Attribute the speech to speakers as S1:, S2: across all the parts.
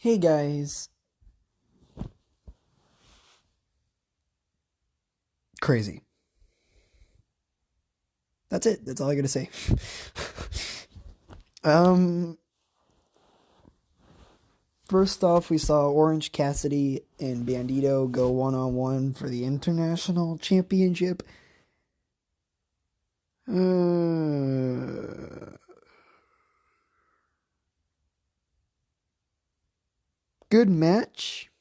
S1: Hey guys. Crazy. That's it. That's all I gotta say. um, First off, we saw Orange Cassidy and Bandito go one-on-one for the International Championship. Good match.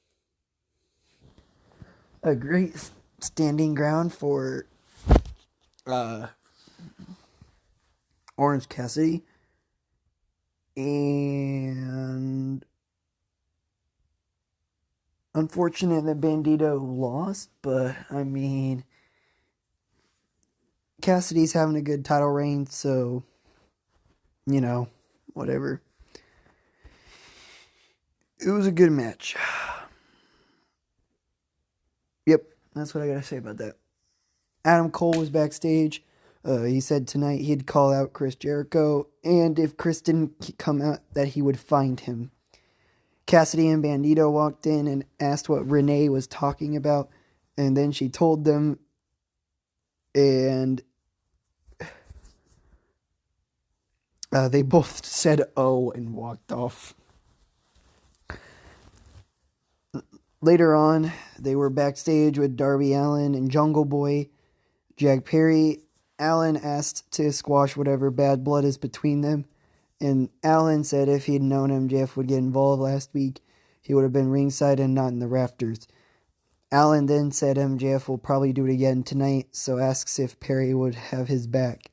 S1: A great standing ground for Orange Cassidy. And unfortunate that Bandito lost, but I mean, Cassidy's having a good title reign, so, whatever. It was a good match. Yep, that's what I gotta say about that. Adam Cole was backstage. He said tonight he'd call out Chris Jericho, and if Chris didn't come out, that he would find him. Cassidy and Bandito walked in and asked what Renee was talking about, and then she told them, and they both said "oh" and walked off. Later on, they were backstage with Darby Allin and Jungle Boy. Jack Perry. Allin asked to squash whatever bad blood is between them, and Allin said if he'd known MJF would get involved last week, he would have been ringside and not in the rafters. Allin then said MJF will probably do it again tonight, so asks if Perry would have his back.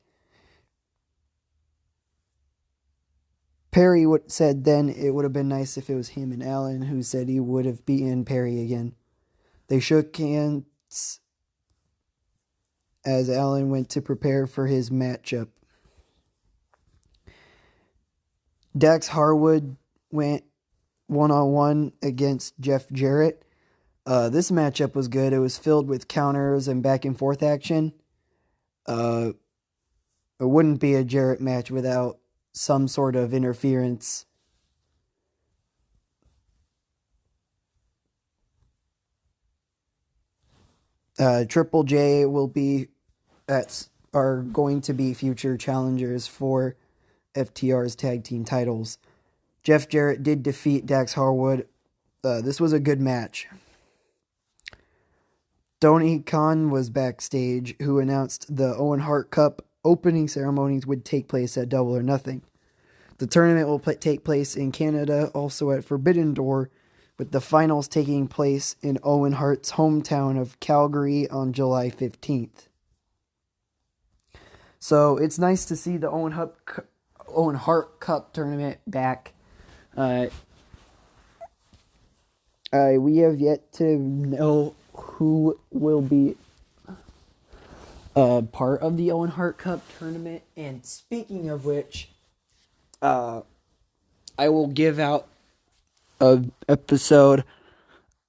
S1: Perry said then it would have been nice if it was him and Allin, who said he would have beaten Perry again. They shook hands as Allin went to prepare for his matchup. Dax Harwood went one-on-one against Jeff Jarrett. This matchup was good. It was filled with counters and back-and-forth action. It wouldn't be a Jarrett match without some sort of interference. Triple J are going to be future challengers for FTR's tag team titles. Jeff Jarrett did defeat Dax Harwood. This was a good match. Tony Khan was backstage, who announced the Owen Hart Cup opening ceremonies would take place at Double or Nothing. The tournament will take place in Canada, also at Forbidden Door, with the finals taking place in Owen Hart's hometown of Calgary on July 15th. So it's nice to see the Owen Hart Cup tournament back. We have yet to know who will be part of the Owen Hart Cup tournament. And speaking of which, I will give out an episode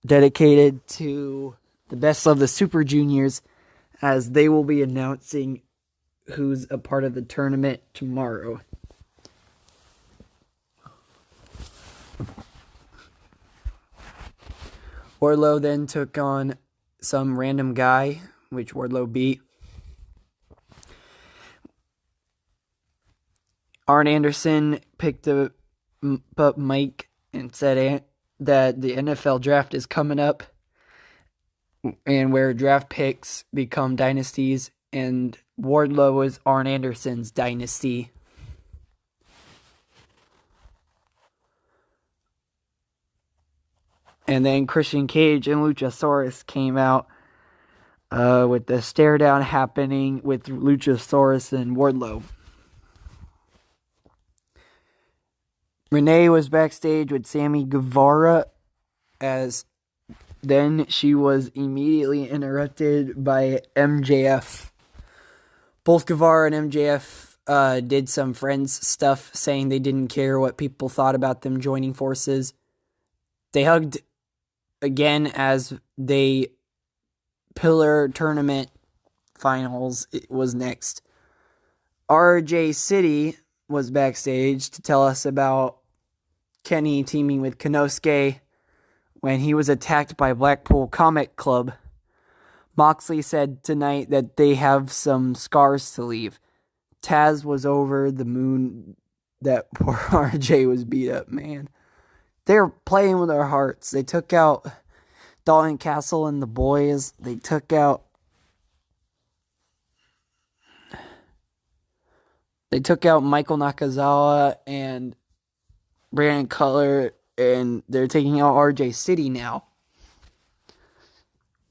S1: dedicated to the Best of the Super Juniors, as they will be announcing who's a part of the tournament tomorrow. Wardlow then took on some random guy, which Wardlow beat. Arn Anderson picked up Mike and said that the NFL draft is coming up, and where draft picks become dynasties, and Wardlow is Arn Anderson's dynasty. And then Christian Cage and Luchasaurus came out with the stare down happening with Luchasaurus and Wardlow. Renee was backstage with Sammy Guevara, as then she was immediately interrupted by MJF. Both Guevara and MJF did some friends stuff, saying they didn't care what people thought about them joining forces. They hugged again as they Pillar Tournament Finals was next. RJ City was backstage to tell us about Kenny teaming with Konosuke when he was attacked by Blackpool Comic Club. Moxley said tonight that they have some scars to leave. Taz was over the moon that poor RJ was beat up, man. They're playing with our hearts. They took out Dalton Castle and the boys. They took out Michael Nakazawa and Brandon Cutler, and they're taking out RJ City now.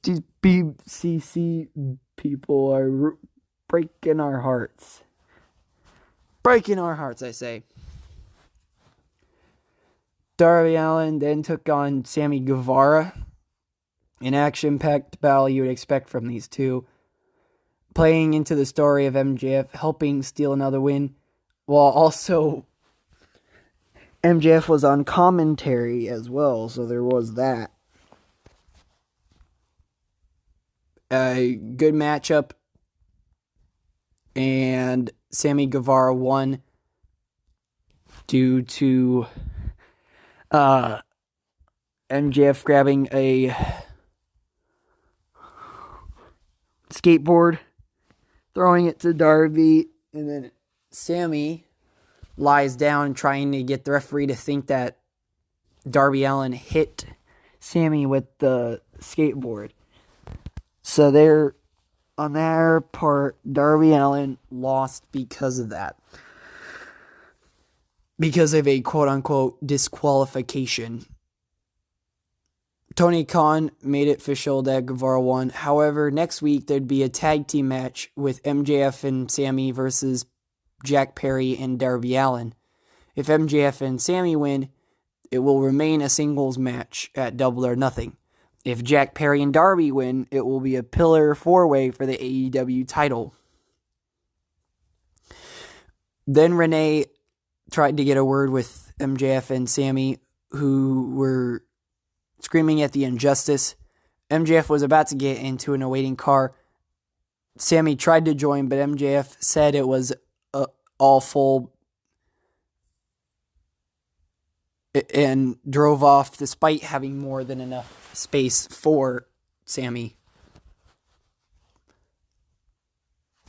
S1: These BCC people are breaking our hearts. Breaking our hearts, I say. Darby Allin then took on Sammy Guevara. An action-packed battle you would expect from these two. Playing into the story of MJF helping steal another win. While also MJF was on commentary as well, so there was that. A good matchup. And Sammy Guevara won due to MJF grabbing a skateboard, throwing it to Darby, and then Sammy lies down trying to get the referee to think that Darby Allin hit Sammy with the skateboard. So they're on their part, Darby Allin lost because of that. Because of a quote-unquote disqualification. Tony Khan made it official that Guevara won. However, next week there'd be a tag team match with MJF and Sammy versus Jack Perry and Darby Allin. If MJF and Sammy win, it will remain a singles match at Double or Nothing. If Jack Perry and Darby win, it will be a pillar four-way for the AEW title. Then Renee tried to get a word with MJF and Sammy, who were screaming at the injustice. MJF was about to get into an awaiting car. Sammy tried to join, but MJF said it was all full and drove off despite having more than enough space for Sammy.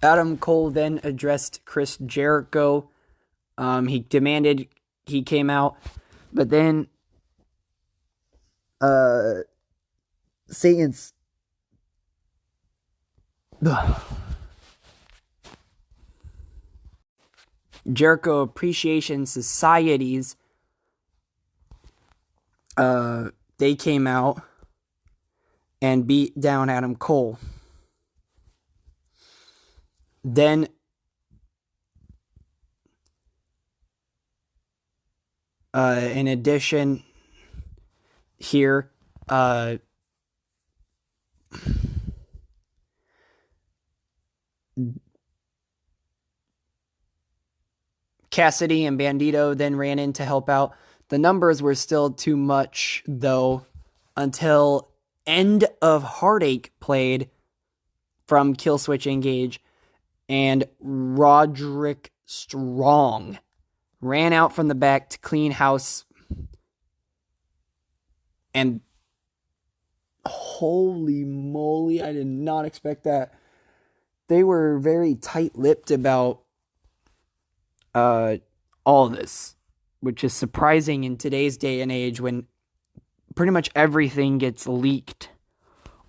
S1: Adam Cole then addressed Chris Jericho. He demanded he came out, but then Satan's Jericho Appreciation Societies, they came out and beat down Adam Cole. Then in addition here, Cassidy and Bandito then ran in to help out. The numbers were still too much, though, until End of Heartache played from Killswitch Engage, and Roderick Strong ran out from the back to clean house. And holy moly, I did not expect that. They were very tight-lipped about all this, which is surprising in today's day and age when pretty much everything gets leaked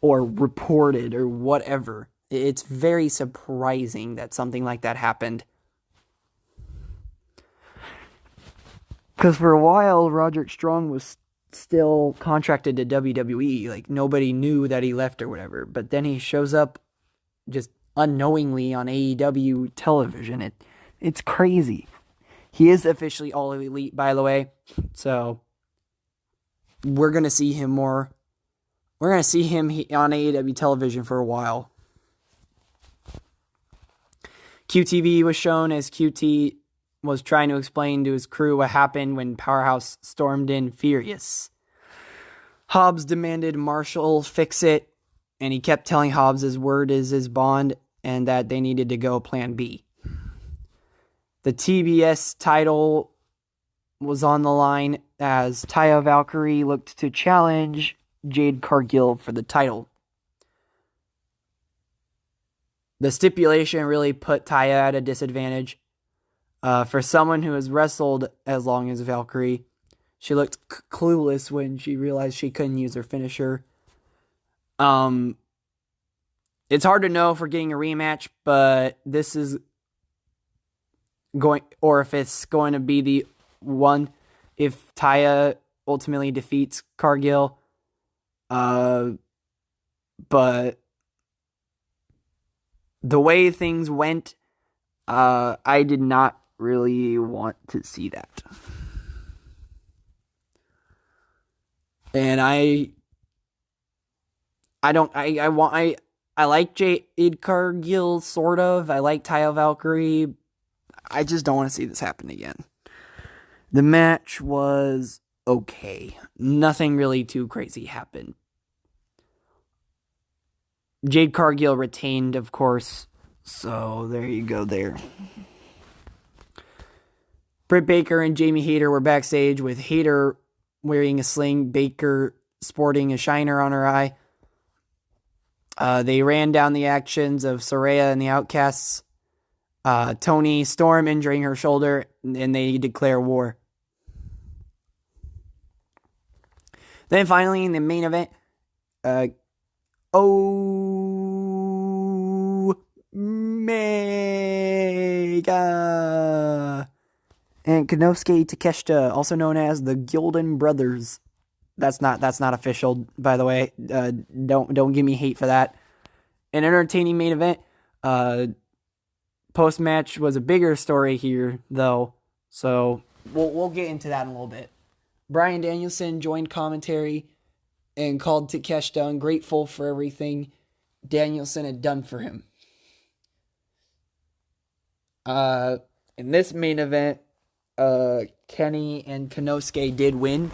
S1: or reported or whatever. It's very surprising that something like that happened. Because for a while, Roderick Strong was still contracted to WWE. Like, nobody knew that he left or whatever. But then he shows up just unknowingly on AEW television. It's crazy. He is officially All Elite, by the way. So, we're going to see him more. We're going to see him on AEW television for a while. QTV was shown as QT was trying to explain to his crew what happened when Powerhouse stormed in furious. Hobbs demanded Marshall fix it, and he kept telling Hobbs his word is his bond and that they needed to go plan B. The TBS title was on the line as Taya Valkyrie looked to challenge Jade Cargill for the title. The stipulation really put Taya at a disadvantage. For someone who has wrestled as long as Valkyrie, she looked clueless when she realized she couldn't use her finisher. It's hard to know if we're getting a rematch, but this is going, or if it's going to be the one, if Taya ultimately defeats Cargill. But the way things went, I did not really want to see that. And I like Jade Cargill, sort of. I like Taya Valkyrie. I just don't want to see this happen again. The match was okay. Nothing really too crazy happened. Jade Cargill retained, of course. So there you go there. Britt Baker and Jamie Hayter were backstage with Hayter wearing a sling, Baker sporting a shiner on her eye. They ran down the actions of Saraya and the Outcasts. Toni Storm injuring her shoulder, and they declare war. Then finally in the main event, Omega and Konosuke Takeshita, also known as the Gildan Brothers. That's not official, by the way. Don't give me hate for that. An entertaining main event. Post-match was a bigger story here, though. So we'll get into that in a little bit. Bryan Danielson joined commentary and called Takeshita ungrateful for everything Danielson had done for him. In this main event, Kenny and Konosuke did win.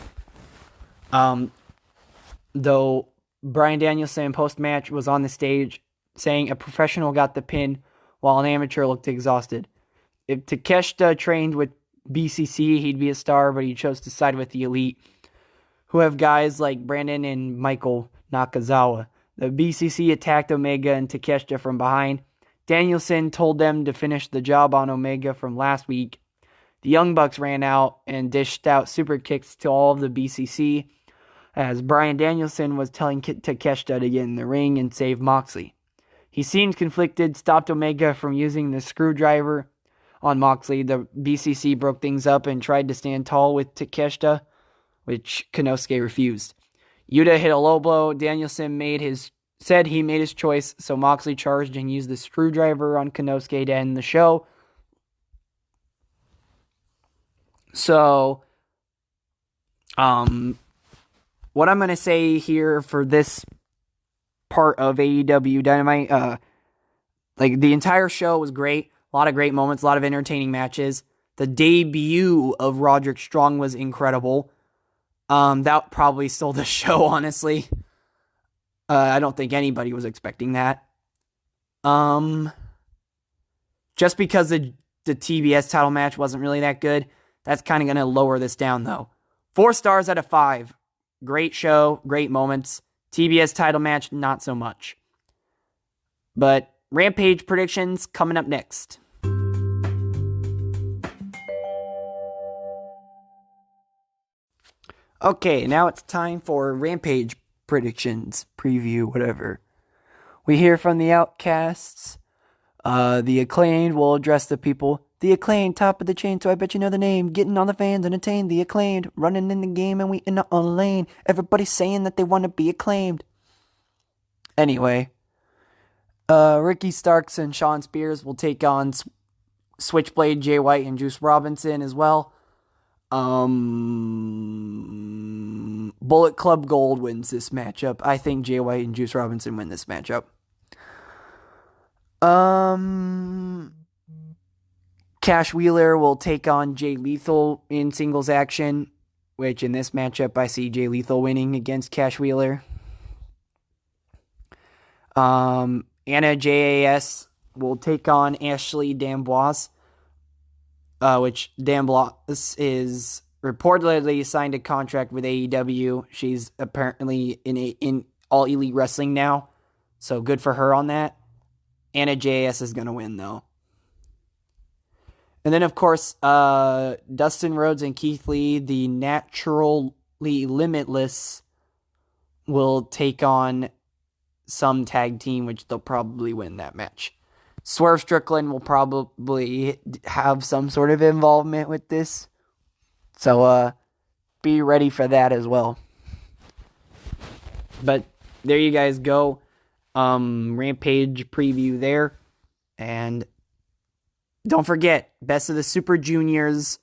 S1: Though Bryan Danielson post-match was on the stage saying a professional got the pin while an amateur looked exhausted. If Takeshita trained with BCC, he'd be a star, but he chose to side with the Elite, who have guys like Brandon and Michael Nakazawa. The BCC attacked Omega and Takeshita from behind. Danielson told them to finish the job on Omega from last week. The Young Bucks ran out and dished out super kicks to all of the BCC, as Bryan Danielson was telling Takeshita to get in the ring and save Moxley. He seemed conflicted, stopped Omega from using the screwdriver on Moxley. The BCC broke things up and tried to stand tall with Takeshita, which Konosuke refused. Yuta hit a low blow. Danielson said he made his choice, so Moxley charged and used the screwdriver on Konosuke to end the show. So, what I'm going to say here for this part of AEW Dynamite, like the entire show was great. A lot of great moments, a lot of entertaining matches. The debut of Roderick Strong was incredible. That probably stole the show, honestly. I don't think anybody was expecting that. Just because the TBS title match wasn't really that good, that's kind of going to lower this down, though. 4 stars out of 5. Great show, great moments. TBS title match, not so much. But Rampage predictions coming up next. Okay, now it's time for Rampage predictions, preview, whatever. We hear from the Outcasts. The Acclaimed will address the people. The Acclaimed, top of the chain, so I bet you know the name. Getting on the fans and attain the Acclaimed. Running in the game and we in our own lane. Everybody's saying that they want to be acclaimed. Anyway, Ricky Starks and Sean Spears will take on Switchblade, Jay White, and Juice Robinson as well. Bullet Club Gold wins this matchup. I think Jay White and Juice Robinson win this matchup. Cash Wheeler will take on Jay Lethal in singles action, which in this matchup I see Jay Lethal winning against Cash Wheeler. Anna JAS will take on Ashley D'Amboise, which D'Amboise is reportedly signed a contract with AEW. She's apparently in All Elite Wrestling now, so good for her on that. Anna JS is going to win, though. And then, of course, Dustin Rhodes and Keith Lee, the Naturally Limitless, will take on some tag team, which they'll probably win that match. Swerve Strickland will probably have some sort of involvement with this. So, be ready for that as well. But there you guys go. Rampage preview there. And don't forget, Best of the Super Juniors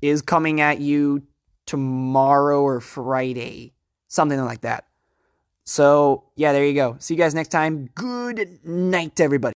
S1: is coming at you tomorrow or Friday. Something like that. So, yeah, there you go. See you guys next time. Good night, everybody.